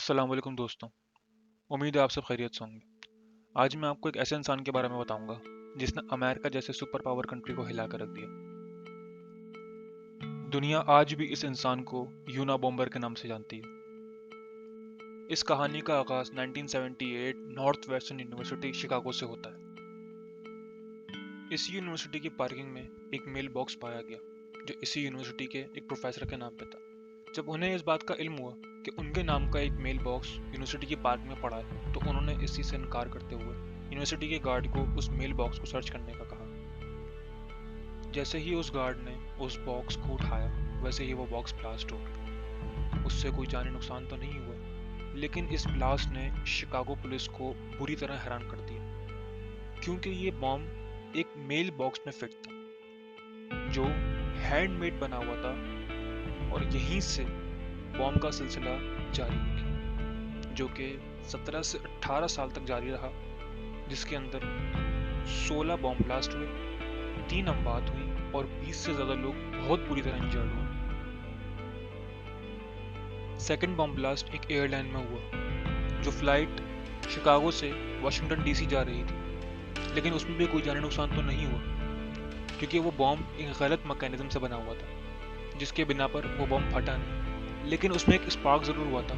अस्सलाम वालेकुम दोस्तों। उम्मीद है आप सब खैरियत से होंगे। आज मैं आपको एक ऐसे इंसान के बारे में बताऊंगा जिसने अमेरिका जैसे सुपर पावर कंट्री को हिला कर रख दिया। दुनिया आज भी इस इंसान को यूना बॉम्बर के नाम से जानती है। इस कहानी का आगाज 1978 नॉर्थ वेस्टर्न यूनिवर्सिटी शिकागो से होता है। इस यूनिवर्सिटी की पार्किंग में एक मेल बॉक्स पाया गया जो इसी यूनिवर्सिटी के एक प्रोफेसर के नाम पे था। जब उन्हें इस बात का इल्म हुआ कि उनके नाम का एक मेल बॉक्स यूनिवर्सिटी की पार्क में पड़ा है तो उन्होंने इस चीज़ से इनकार करते हुए यूनिवर्सिटी के गार्ड को उस मेल बॉक्स को सर्च करने का कहा। जैसे ही उस गार्ड ने उस बॉक्स को उठाया वैसे ही वो बॉक्स ब्लास्ट हो गया। उससे कोई जानी नुकसान तो नहीं हुआ, लेकिन इस ब्लास्ट ने शिकागो पुलिस को बुरी तरह हैरान कर दिया, क्योंकि ये बॉम्ब एक मेल बॉक्स में फिट था जो हैंडमेड बना हुआ था, और यहीं से बॉम्ब का सिलसिला जारी हो गया जो कि 17 से 18 साल तक जारी रहा, जिसके अंदर 16 बॉम्ब ब्लास्ट हुए, 3 अमवात हुई और 20 से ज़्यादा लोग बहुत बुरी तरह इंजर्ड हुए। सेकंड बॉम्ब ब्लास्ट एक एयरलाइन में हुआ जो फ्लाइट शिकागो से वाशिंगटन डीसी जा रही थी, लेकिन उसमें भी कोई जानी नुकसान तो नहीं हुआ क्योंकि वो बॉम्ब एक गलत मैकेनिज्म से बना हुआ था जिसके बिना पर वो बॉम्ब फटा नहीं, लेकिन उसमें एक स्पार्क ज़रूर हुआ था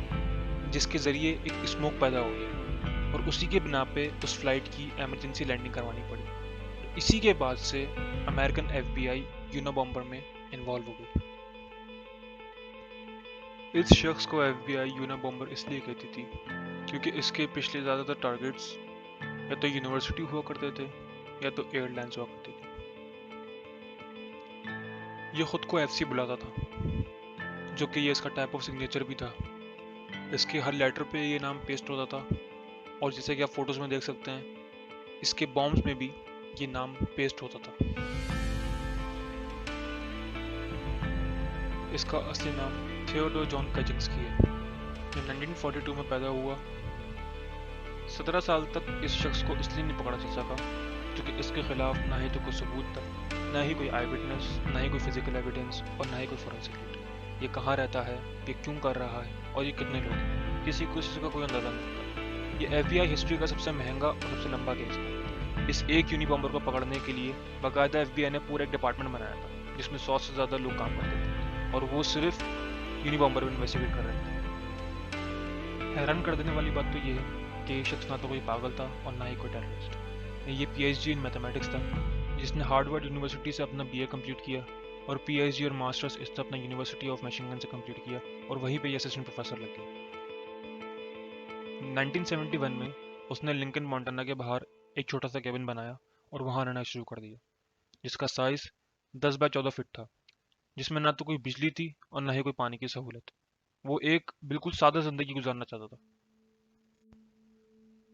जिसके ज़रिए एक स्मोक पैदा हो गई और उसी के बिना पे उस फ्लाइट की एमरजेंसी लैंडिंग करवानी पड़ी। इसी के बाद से अमेरिकन एफबीआई यूनाबॉम्बर में इन्वॉल्व हो गई। इस शख्स को एफबीआई यूनाबॉम्बर इसलिए कहती थी क्योंकि इसके पिछले ज़्यादातर टारगेट्स या तो यूनिवर्सिटी हुआ करते थे या तो एयरलाइंस हुआ करती थी। ये खुद को एफसी बुलाता था, जो कि ये इसका टाइप ऑफ सिग्नेचर भी था। इसके हर लेटर पे ये नाम पेस्ट होता था, और जैसे कि आप फोटोज में देख सकते हैं इसके बॉम्ब्स में भी ये नाम पेस्ट होता था। इसका असली नाम थियोडोर जॉन काचिंस्की है। ये 1942 में पैदा हुआ। 17 साल तक इस शख्स को इसलिए नहीं पकड़ा जा सका क्योंकि इसके खिलाफ ना ही तो कोई सबूत था, ना ही कोई आई विटनेस, ना ही कोई फिजिकल एविडेंस और ना ही कोई फॉरेंसिक हिट। ये कहाँ रहता है, ये क्यों कर रहा है और ये कितने लोग हैं, किसी का कोई अंदाजा नहीं था। ये एफबीआई हिस्ट्री का सबसे महंगा और सबसे लंबा केस था। इस एक यूनिबॉम्बर को पकड़ने के लिए बाकायदा एफबीआई ने पूरा एक डिपार्टमेंट बनाया था जिसमें 100 से ज़्यादा लोग काम करते थे, और वो सिर्फ यूनिबॉम्बर में इन्वेस्टिगेट कर रहे थे। हैरान कर देने वाली बात तो ये है कि ये शख्स ना तो कोई पागल था और ना ही कोई टेररिस्ट। ये पीएचडी इन मैथमेटिक्स था, जिसने हार्वर्ड यूनिवर्सिटी से अपना बीए कंप्लीट किया, और पीएचडी और मास्टर्स इसने अपना यूनिवर्सिटी ऑफ मिशिगन से कंप्लीट किया, और वहीं पे ये असिस्टेंट प्रोफेसर लग गया। 1971 में उसने लिंकन मॉन्टाना के बाहर एक छोटा सा केबिन बनाया और वहाँ रहना शुरू कर दिया, जिसका साइज 10 बाय 14 फीट था, जिसमें ना तो कोई बिजली थी और ना ही कोई पानी की सहूलत। वो एक बिल्कुल सादा जिंदगी गुजारना चाहता था।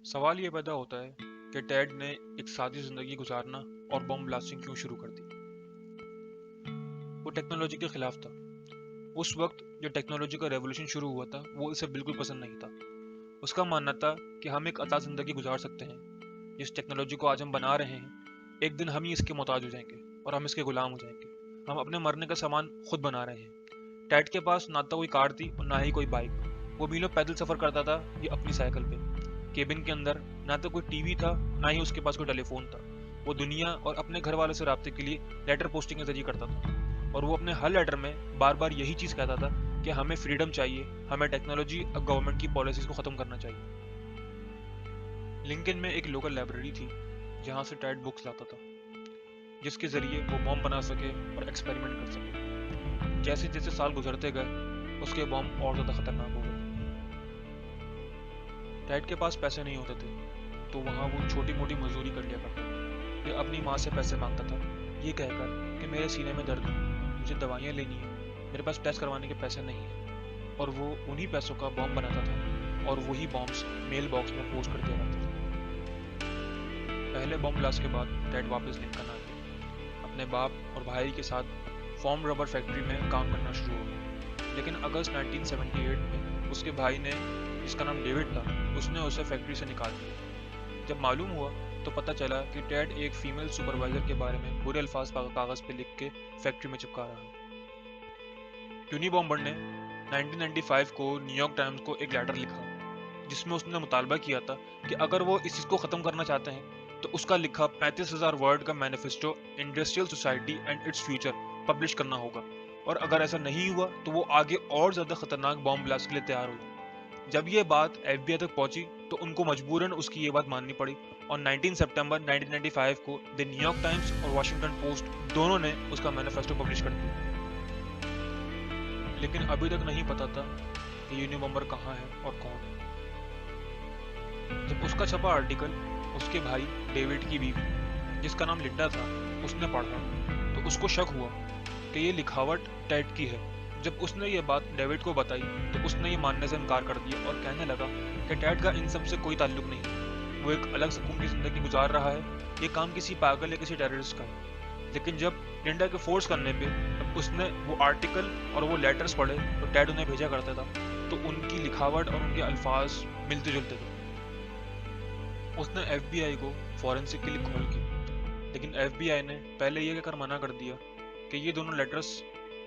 सवाल ये पैदा होता है कि टेड ने एक सादी जिंदगी गुजारना और बम ब्लास्टिंग क्यों शुरू कर दी। वो टेक्नोलॉजी के खिलाफ था। उस वक्त जो टेक्नोलॉजी का रेवोल्यूशन शुरू हुआ था वो इसे बिल्कुल पसंद नहीं था। उसका मानना था कि हम एक आज़ाद जिंदगी गुजार सकते हैं। जिस टेक्नोलॉजी को आज हम बना रहे हैं एक दिन हम ही इसके मोहताज हो जाएंगे और हम इसके गुलाम हो जाएंगे। हम अपने मरने का सामान खुद बना रहे हैं। टेड के पास ना तो कोई कार थी और ना ही कोई बाइक। वो मीलों पैदल सफर करता था ये अपनी साइकिल पे। केबिन के अंदर ना तो कोई टीवी था, ना ही उसके पास कोई टेलीफोन था। वो दुनिया और अपने घर वालों से राब्ते के लिए लेटर पोस्टिंग के जरिए करता था, और वो अपने हर लेटर में बार बार यही चीज़ कहता था कि हमें फ्रीडम चाहिए, हमें टेक्नोलॉजी और गवर्नमेंट की पॉलिसीज को ख़त्म करना चाहिए। लिंकन में एक लोकल लाइब्रेरी थी जहाँ से टेड बुक्स लाता था, जिसके ज़रिए वो बॉम्ब बना सके और एक्सपेरिमेंट कर सके। जैसे जैसे साल गुजरते गए उसके बॉम्ब और ज़्यादा खतरनाक हो गए। टेड के पास पैसे नहीं होते थे तो वहाँ वो छोटी मोटी मजदूरी कर लिया करता था। ये अपनी माँ से पैसे मांगता था, ये कहकर कि मेरे सीने में दर्द है, मुझे दवाइयाँ लेनी है, मेरे पास टेस्ट करवाने के पैसे नहीं हैं। और वो उन्हीं पैसों का बॉम्ब बनाता था और वही बॉम्ब्स मेल बॉक्स में पोस्ट कर दिया करता था। पहले बॉम्ब ब्लास्ट के बाद टेड वापस लिंकन आ गया। अपने बाप और भाई के साथ फॉर्म रबर फैक्ट्री में काम करना शुरू हो गया। लेकिन अगस्त 1978 में उसके भाई ने, जिसका नाम डेविड था, उसने उसे फैक्ट्री से निकाल दिया। जब मालूम हुआ तो पता चला कि टेड एक फीमेल सुपरवाइजर के बारे में बुरे अल्फाज कागज पे लिख के फैक्ट्री में चिपका रहा है। यूनिबॉम्बर ने 1995 को न्यूयॉर्क टाइम्स को एक लेटर लिखा जिसमें उसने मुतालबा किया था कि अगर वो इस चीज़ को ख़त्म करना चाहते हैं तो उसका लिखा 35,000 वर्ड का manifesto industrial society and its future publish करना होगा, और अगर ऐसा नहीं हुआ तो वो आगे और ज़्यादा खतरनाक बॉम्ब ब्लास्ट के लिए तैयार हो जाए। जब ये बात एफबीआई तक पहुंची तो उनको मजबूरन उसकी ये बात माननी पड़ी, और 19 सितंबर 1995 को द न्यूयॉर्क टाइम्स और वॉशिंगटन पोस्ट दोनों ने उसका मैनिफेस्टो पब्लिश कर दिया। लेकिन अभी तक नहीं पता था कि यूनिबॉम्बर कहाँ है और कौन है। जब उसका छपा आर्टिकल उसके भाई डेविड की बीवी, जिसका नाम लिंडा था, उसने पढ़ा तो उसको शक हुआ कि ये लिखावट टेड की है। जब उसने ये बात डेविड को बताई तो उसने ये मानने से इनकार कर दिया और कहने लगा कि टेड का इन सब से कोई ताल्लुक नहीं, वो एक अलग सुकून की जिंदगी गुजार रहा है, ये काम किसी पागल या किसी टेररिस्ट का है। लेकिन जब लिंडा के फोर्स करने पे जब उसने वो आर्टिकल और वो लेटर्स पढ़े तो टेड उन्हें भेजा करता था, तो उनकी लिखावट और उनके अल्फाज मिलते जुलते थे। उसने एफबीआई को फॉरेंसिक के लिए कॉल की, लेकिन एफबीआई ने पहले ये कहकर मना कर दिया कि ये दोनों लेटर्स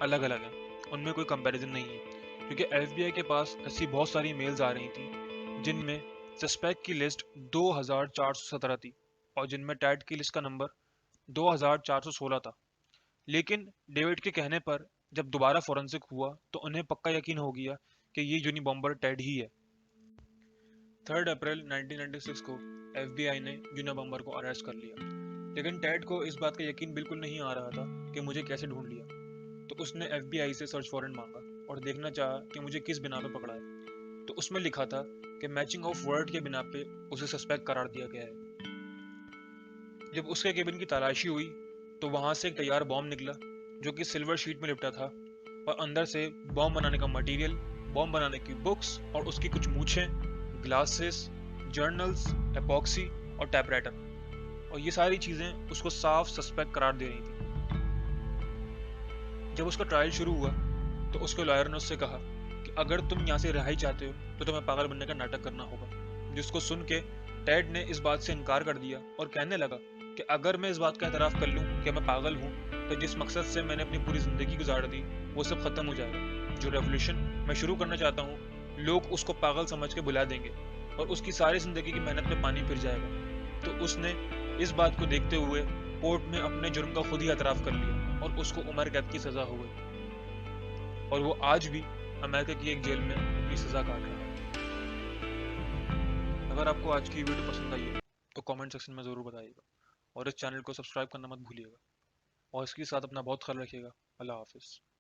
अलग अलग हैं, उनमें कोई कंपैरिजन नहीं है, क्योंकि एफबीआई के पास ऐसी बहुत सारी मेल्स आ रही थी जिनमें सस्पेक्ट की लिस्ट 2417 थी और जिनमें टैड की लिस्ट का नंबर 2416 था। लेकिन डेविड के कहने पर जब दोबारा फॉरेंसिक हुआ तो उन्हें पक्का यकीन हो गया कि ये यूनिबॉम्बर टेड ही है। 3 अप्रैल 1996 को एफबीआई ने यूनिबॉम्बर को अरेस्ट कर लिया, लेकिन टेड को इस बात का यकीन बिल्कुल नहीं आ रहा था कि मुझे कैसे ढूंढ लिया। तो उसने एफबीआई से सर्च वारंट मांगा और देखना चाहा कि मुझे किस बिना पे पकड़ा है। तो उसमें लिखा था कि मैचिंग ऑफ वर्ड के बिना पे उसे सस्पेक्ट करार दिया गया है। जब उसके केबिन की तलाशी हुई तो वहां से एक तैयार बॉम्ब निकला जो कि सिल्वर शीट में लिपटा था, और अंदर से बॉम्ब बनाने का मटेरियल, बॉम्ब बनाने की बुक्स और उसकी कुछ मूछें, ग्लासेस, जर्नल्स, एपॉक्सी और टाइपराइटर, और ये सारी चीजें उसको साफ सस्पेक्ट करार दे रही थी। जब उसका ट्रायल शुरू हुआ तो उसके लॉयर ने उससे कहा कि अगर तुम यहाँ से रिहाई चाहते हो तो तुम्हें पागल बनने का नाटक करना होगा। जिसको सुन के टेड ने इस बात से इनकार कर दिया और कहने लगा कि अगर मैं इस बात का एतराफ़ कर लूँ कि मैं पागल हूँ तो जिस मकसद से मैंने अपनी पूरी ज़िंदगी गुजार दी वो सब खत्म हो जाएगा। जो रेवोल्यूशन मैं शुरू करना चाहता हूँ लोग उसको पागल समझ के बुला देंगे और उसकी सारी ज़िंदगी की मेहनत में पानी फिर जाएगा। तो उसने इस बात को देखते हुए कोर्ट में अपने जुर्म का खुद ही एतराफ़ कर लिया और उसको उम्र कैद की सज़ा हो गई, और वो आज भी अमेरिका की एक जेल में अपनी सज़ा काट रहा है। अगर आपको आज की वीडियो पसंद आई है तो कमेंट सेक्शन में ज़रूर बताइएगा और इस चैनल को सब्सक्राइब करना मत भूलिएगा, और इसके साथ अपना बहुत ख्याल रखिएगा। अल्लाह हाफिज़।